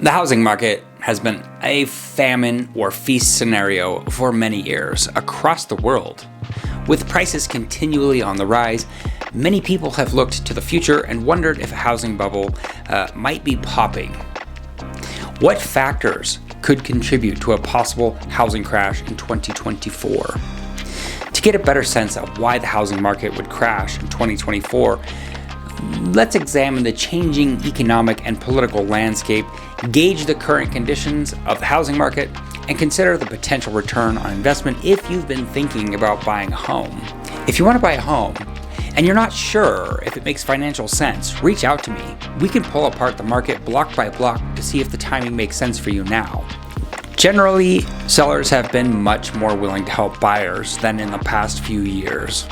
The housing market has been a famine or feast scenario for many years across the world. With prices continually on the rise, many people have looked to the future and wondered if a housing bubble might be popping. What factors could contribute to a possible housing crash in 2024? To get a better sense of why the housing market would crash in 2024, let's examine the changing economic and political landscape, gauge the current conditions of the housing market, and consider the potential return on investment if you've been thinking about buying a home. If you want to buy a home and you're not sure if it makes financial sense, reach out to me. We can pull apart the market block by block to see if the timing makes sense for you now. Generally, sellers have been much more willing to help buyers than in the past few years.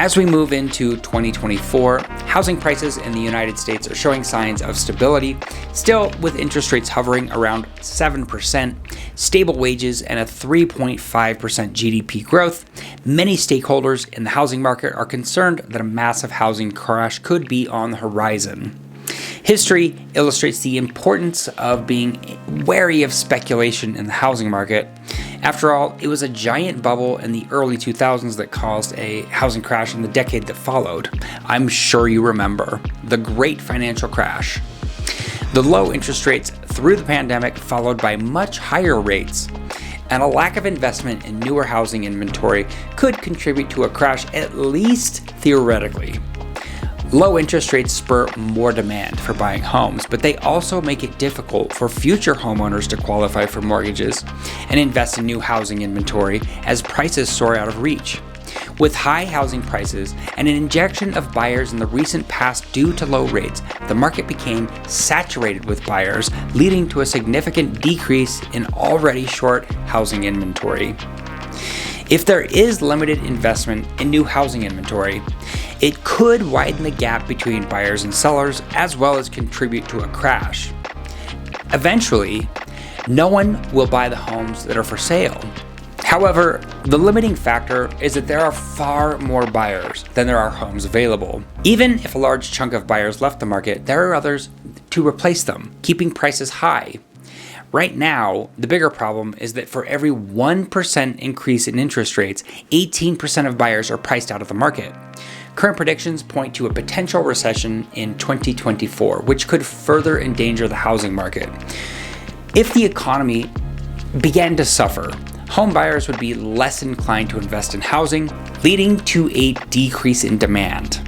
As we move into 2024, housing prices in the United States are showing signs of stability, still with interest rates hovering around 7%, stable wages, and a 3.5% GDP growth. Many stakeholders in the housing market are concerned that a massive housing crash could be on the horizon. History illustrates the importance of being wary of speculation in the housing market. After all, it was a giant bubble in the early 2000s that caused a housing crash in the decade that followed. I'm sure you remember the great financial crash. The low interest rates through the pandemic, followed by much higher rates, and a lack of investment in newer housing inventory could contribute to a crash, at least theoretically. Low interest rates spur more demand for buying homes, but they also make it difficult for future homeowners to qualify for mortgages and invest in new housing inventory as prices soar out of reach. With high housing prices and an injection of buyers in the recent past due to low rates, the market became saturated with buyers, leading to a significant decrease in already short housing inventory. If there is limited investment in new housing inventory, it could widen the gap between buyers and sellers, as well as contribute to a crash. Eventually, no one will buy the homes that are for sale. However, the limiting factor is that there are far more buyers than there are homes available. Even if a large chunk of buyers left the market, there are others to replace them, keeping prices high. Right now, the bigger problem is that for every 1% increase in interest rates, 18% of buyers are priced out of the market. Current predictions point to a potential recession in 2024, which could further endanger the housing market. If the economy began to suffer, home buyers would be less inclined to invest in housing, leading to a decrease in demand.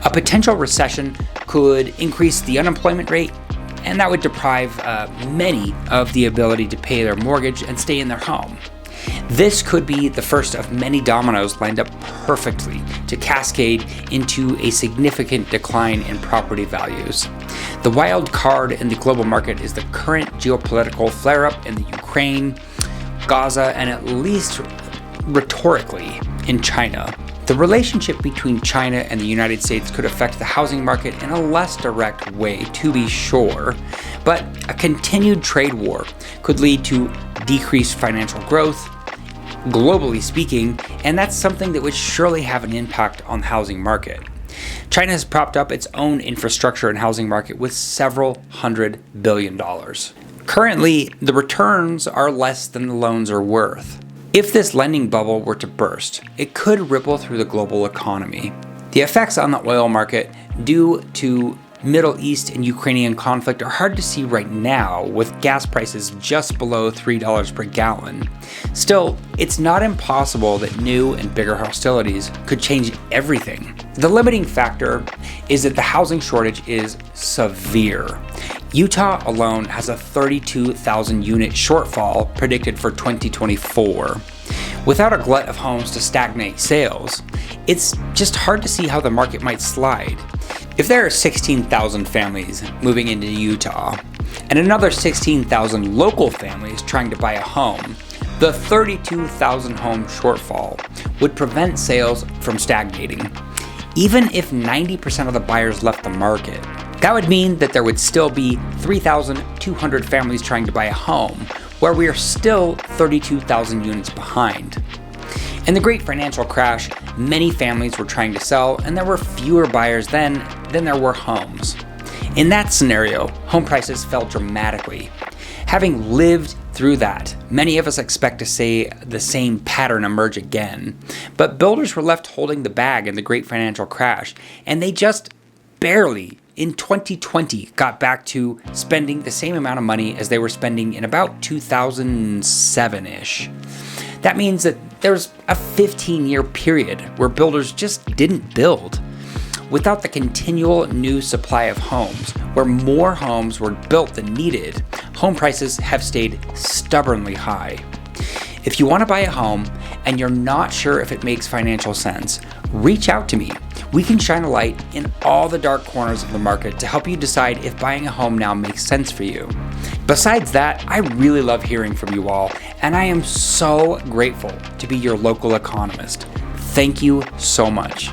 A potential recession could increase the unemployment rate, and that would deprive many of the ability to pay their mortgage and stay in their home. This could be the first of many dominoes lined up perfectly to cascade into a significant decline in property values. The wild card in the global market is the current geopolitical flare-up in the Ukraine, Gaza, and at least rhetorically in China. The relationship between China and the United States could affect the housing market in a less direct way, to be sure, but a continued trade war could lead to decreased financial growth, globally speaking, and that's something that would surely have an impact on the housing market. China has propped up its own infrastructure and housing market with several $100 billion. Currently, the returns are less than the loans are worth. If this lending bubble were to burst, it could ripple through the global economy. The effects on the oil market due to Middle East and Ukrainian conflict are hard to see right now, with gas prices just below $3 per gallon. Still, it's not impossible that new and bigger hostilities could change everything. The limiting factor is that the housing shortage is severe. Utah alone has a 32,000 unit shortfall predicted for 2024. Without a glut of homes to stagnate sales, it's just hard to see how the market might slide. If there are 16,000 families moving into Utah and another 16,000 local families trying to buy a home, the 32,000 home shortfall would prevent sales from stagnating. Even if 90% of the buyers left the market, that would mean that there would still be 3,200 families trying to buy a home, where we are still 32,000 units behind. In the great financial crash, many families were trying to sell, and there were fewer buyers then than there were homes. In that scenario, home prices fell dramatically. Having lived through that, many of us expect to see the same pattern emerge again. But builders were left holding the bag in the great financial crash, and they just barely, in 2020, got back to spending the same amount of money as they were spending in about 2007-ish. That means that there's a 15-year period where builders just didn't build. Without the continual new supply of homes, where more homes were built than needed, home prices have stayed stubbornly high. If you want to buy a home and you're not sure if it makes financial sense, reach out to me. We can shine a light in all the dark corners of the market to help you decide if buying a home now makes sense for you. Besides that, I really love hearing from you all, and I am so grateful to be your local economist. Thank you so much.